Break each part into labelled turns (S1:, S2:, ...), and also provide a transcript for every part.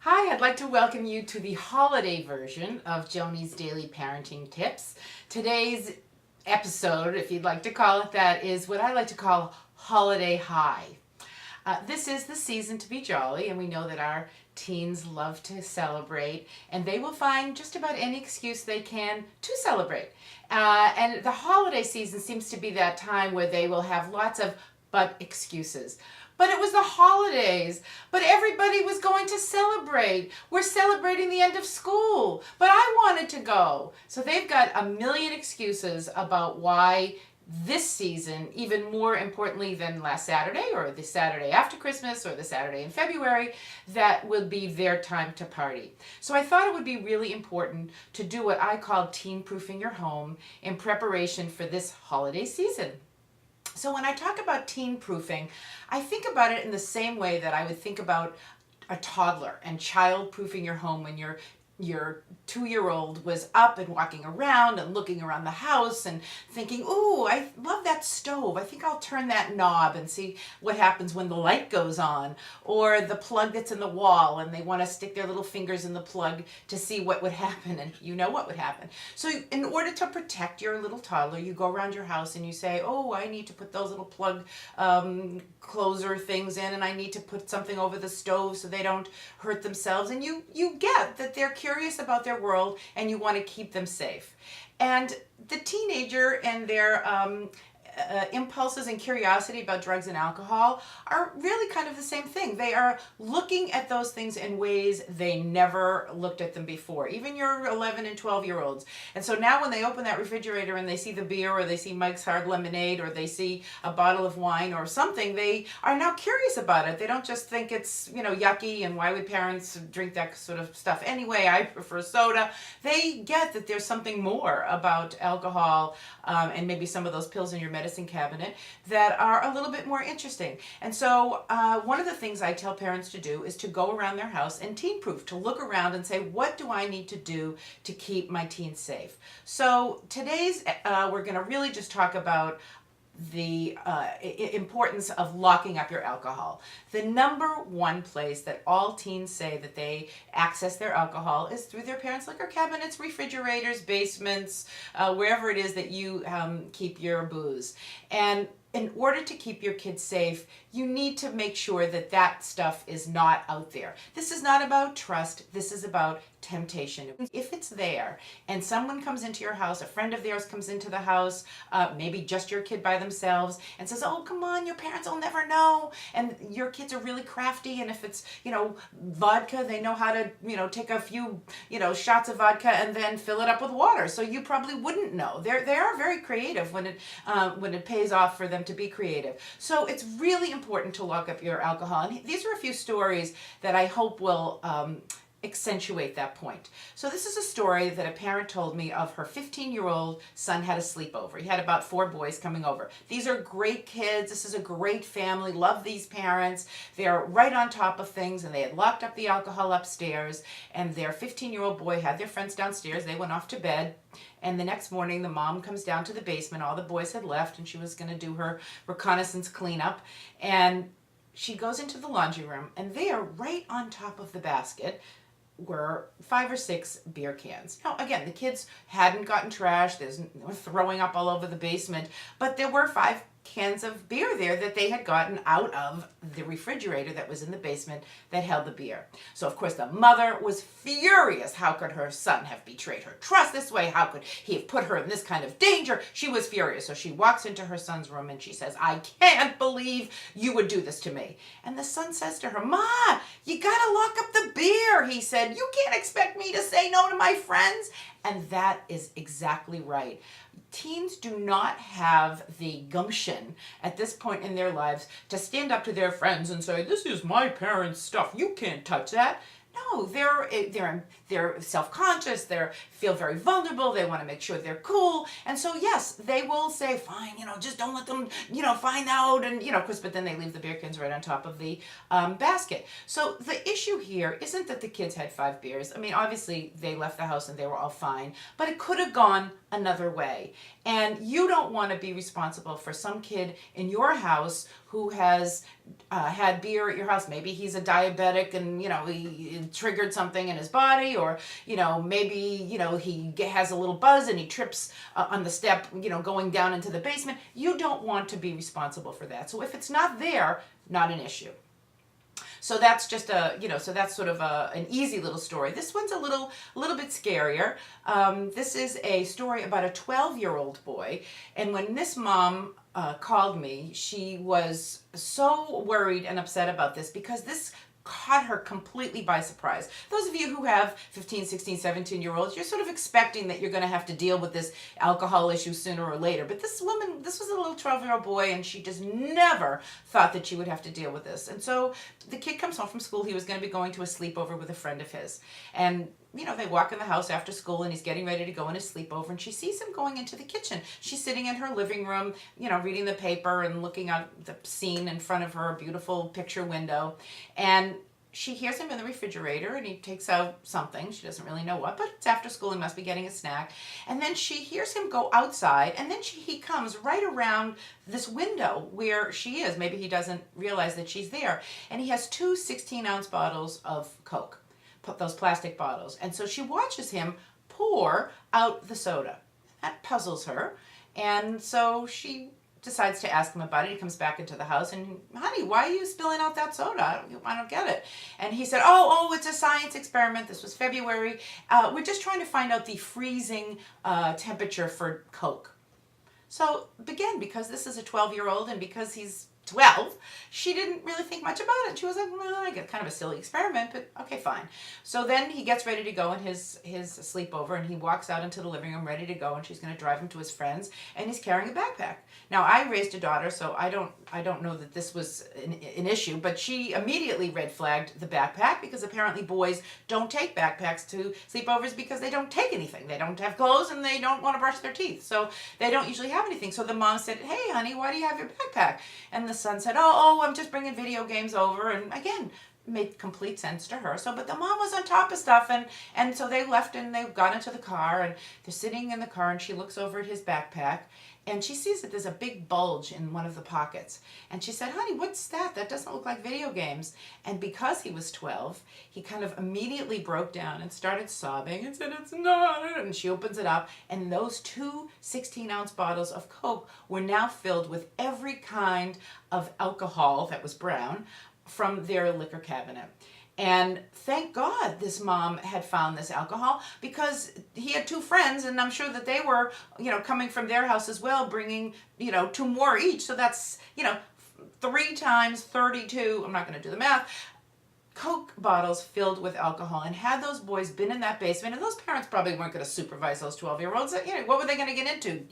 S1: Hi, I'd like to welcome you to the holiday version of Joni's Daily Parenting Tips. Today's episode, if you'd like to call it that, is what I like to call Holiday High. This is the season to be jolly, and we know that our teens love to celebrate, and they will find just about any excuse they can to celebrate. And the holiday season seems to be that time where they will have lots of but excuses. But it was the holidays. But everybody was going to celebrate. We're celebrating the end of school. But I wanted to go. So they've got a million excuses about why this season, even more importantly than last Saturday or the Saturday after Christmas or the Saturday in February, that will be their time to party. So I thought it would be really important to do what I call teen-proofing your home in preparation for this holiday season. So when I talk about teen proofing, I think about it in the same way that I would think about a toddler and child proofing your home when your 2-year-old was up and walking around and looking around the house and thinking, ooh, I love that stove. I think I'll turn that knob and see what happens when the light goes on. Or the plug that's in the wall and they want to stick their little fingers in the plug to see what would happen, and you know what would happen. So in order to protect your little toddler, you go around your house and you say, oh, I need to put those little plug closer things in, and I need to put something over the stove so they don't hurt themselves. And you get that they're curious about their world and you want to keep them safe. And the teenager and their impulses and curiosity about drugs and alcohol are really kind of the same thing. They are looking at those things in ways they never looked at them before, even your 11 and 12-year-olds. And so now when they open that refrigerator and they see the beer, or they see Mike's Hard Lemonade, or they see a bottle of wine or something, they are now curious about it. They don't just think it's, yucky, and why would parents drink that sort of stuff anyway? I prefer soda. They get that there's something more about alcohol and maybe some of those pills in your medicine cabinet that are a little bit more interesting. And so one of the things I tell parents to do is to go around their house and teen proof, to look around and say, what do I need to do to keep my teens safe? So today's we're going to really just talk about the importance of locking up your alcohol. The number one place that all teens say that they access their alcohol is through their parents' liquor cabinets, refrigerators, basements, wherever it is that you keep your booze. And in order to keep your kids safe, you need to make sure that that stuff is not out there. This is not about trust. This is about temptation. If it's there and someone comes into your house, a friend of theirs comes into the house, maybe just your kid by themselves, and says, oh, come on, your parents will never know. And your kids are really crafty. And if it's, vodka, they know how to, take a few, shots of vodka and then fill it up with water. So you probably wouldn't know. They are very creative when it pays off for them to be creative. So it's really important to lock up your alcohol. And these are a few stories that I hope will accentuate that point. So this is a story that a parent told me of her 15-year-old son had a sleepover. He had about 4 boys coming over. These are great kids. This is a great family. Love these parents. They're right on top of things, and they had locked up the alcohol upstairs, and their 15-year-old boy had their friends downstairs. They went off to bed. And the next morning, the mom comes down to the basement. All the boys had left, and she was going to do her reconnaissance cleanup. And she goes into the laundry room, and there, right on top of the basket, were 5 or 6 beer cans. Now, again, the kids hadn't gotten trashed. They were throwing up all over the basement, but there were 5 cans of beer there that they had gotten out of the refrigerator that was in the basement that held the beer. So, of course, the mother was furious. How could her son have betrayed her trust this way? How could he have put her in this kind of danger? She was furious. So she walks into her son's room and she says, I can't believe you would do this to me. And the son says to her, Ma, you gotta lock up the beer. He said, you can't expect me to say no to my friends. And that is exactly right. Teens do not have the gumption at this point in their lives to stand up to their friends and say, this is my parents' stuff. You can't touch that. No, they're self-conscious, they feel very vulnerable, they want to make sure they're cool, and so yes, they will say, fine, just don't let them, find out, and, of course, but then they leave the beer cans right on top of the basket. So the issue here isn't that the kids had 5 beers. I mean, obviously, they left the house and they were all fine, but it could have gone another way. And you don't want to be responsible for some kid in your house who has had beer at your house. Maybe he's a diabetic and, he triggered something in his body, or, maybe, he has a little buzz and he trips on the step, going down into the basement. You don't want to be responsible for that. So if it's not there, not an issue. So that's just so that's sort of an easy little story. This one's a little bit scarier. This is a story about a 12-year-old boy. And when this mom called me, she was so worried and upset about this because this caught her completely by surprise. Those of you who have 15, 16, 17-year-olds, you're sort of expecting that you're going to have to deal with this alcohol issue sooner or later. But this woman, this was a little 12-year-old boy, and she just never thought that she would have to deal with this. And so the kid comes home from school. He was going to be going to a sleepover with a friend of his. And they walk in the house after school, and he's getting ready to go in his sleepover, and she sees him going into the kitchen. She's sitting in her living room, reading the paper and looking at the scene in front of her, beautiful picture window. And she hears him in the refrigerator, and he takes out something. She doesn't really know what, but it's after school. He must be getting a snack. And then she hears him go outside, and then he comes right around this window where she is. Maybe he doesn't realize that she's there. And he has two 16-ounce bottles of Coke, those plastic bottles. And so she watches him pour out the soda. That puzzles her. And so she decides to ask him about it. He comes back into the house and, honey, why are you spilling out that soda? I don't get it. And he said, oh, it's a science experiment. This was February. We're just trying to find out the freezing temperature for Coke. So again, because this is a 12-year-old and because he's 12, she didn't really think much about it. She was like, well, I get kind of a silly experiment, but okay, fine. So then he gets ready to go in his sleepover, and he walks out into the living room ready to go, and she's going to drive him to his friends, and he's carrying a backpack. Now, I raised a daughter, so I don't know that this was an issue, but she immediately red flagged the backpack because apparently boys don't take backpacks to sleepovers because they don't take anything. They don't have clothes and they don't want to brush their teeth, so they don't usually have anything. So the mom said, hey, honey, why do you have your backpack? And the son said, oh, I'm just bringing video games over. And again, made complete sense to her. So, but the mom was on top of stuff, and so they left and they got into the car, and they're sitting in the car, and she looks over at his backpack, and she sees that there's a big bulge in one of the pockets. And she said, honey, what's that? That doesn't look like video games. And because he was 12, he kind of immediately broke down and started sobbing and said, it's not. And she opens it up, and those two 16-ounce bottles of Coke were now filled with every kind of alcohol that was brown from their liquor cabinet. And thank God this mom had found this alcohol, because he had two friends, and I'm sure that they were, coming from their house as well, bringing, two more each. So that's, 3 times 32, I'm not going to do the math, Coke bottles filled with alcohol. And had those boys been in that basement, and those parents probably weren't going to supervise those 12-year-olds, what were they going to get into?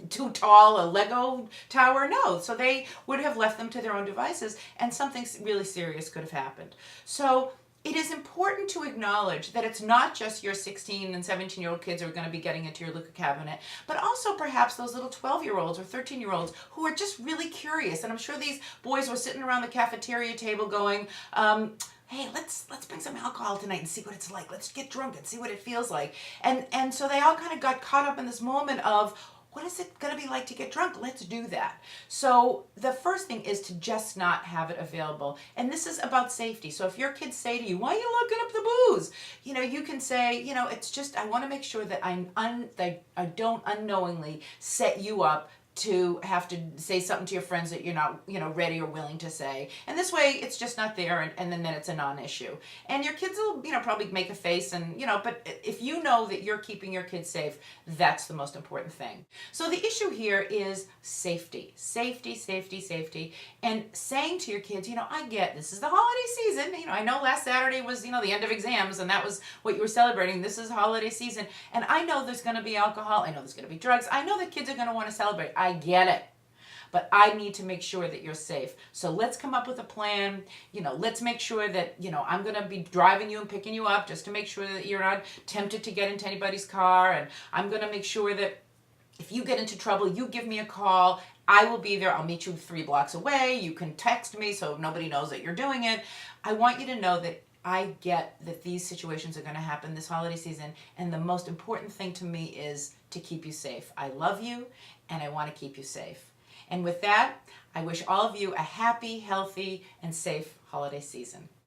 S1: Too tall, a Lego tower? No. So they would have left them to their own devices, and something really serious could have happened. So it is important to acknowledge that it's not just your 16 and 17-year-old kids who are going to be getting into your liquor cabinet, but also perhaps those little 12-year-olds or 13-year-olds who are just really curious. And I'm sure these boys were sitting around the cafeteria table going, hey, let's bring some alcohol tonight and see what it's like. Let's get drunk and see what it feels like. And so they all kind of got caught up in this moment of, what is it going to be like to get drunk? Let's do that. So the first thing is to just not have it available. And this is about safety. So if your kids say to you, why are you looking up the booze? You can say, it's just, I want to make sure that I don't unknowingly set you up to have to say something to your friends that you're not, ready or willing to say. And this way, it's just not there, and then it's a non-issue. And your kids will, probably make a face, and, but if you know that you're keeping your kids safe, that's the most important thing. So the issue here is safety. Safety, safety, safety. And saying to your kids, I get this is the holiday season. I know last Saturday was, the end of exams, and that was what you were celebrating. This is holiday season. And I know there's going to be alcohol. I know there's going to be drugs. I know that kids are going to want to celebrate. I get it. But I need to make sure that you're safe. So let's come up with a plan. Let's make sure that, I'm going to be driving you and picking you up just to make sure that you're not tempted to get into anybody's car. And I'm going to make sure that if you get into trouble, you give me a call. I will be there. I'll meet you 3 blocks away. You can text me so nobody knows that you're doing it. I want you to know that I get that these situations are going to happen this holiday season, and the most important thing to me is to keep you safe. I love you, and I want to keep you safe. And with that, I wish all of you a happy, healthy, and safe holiday season.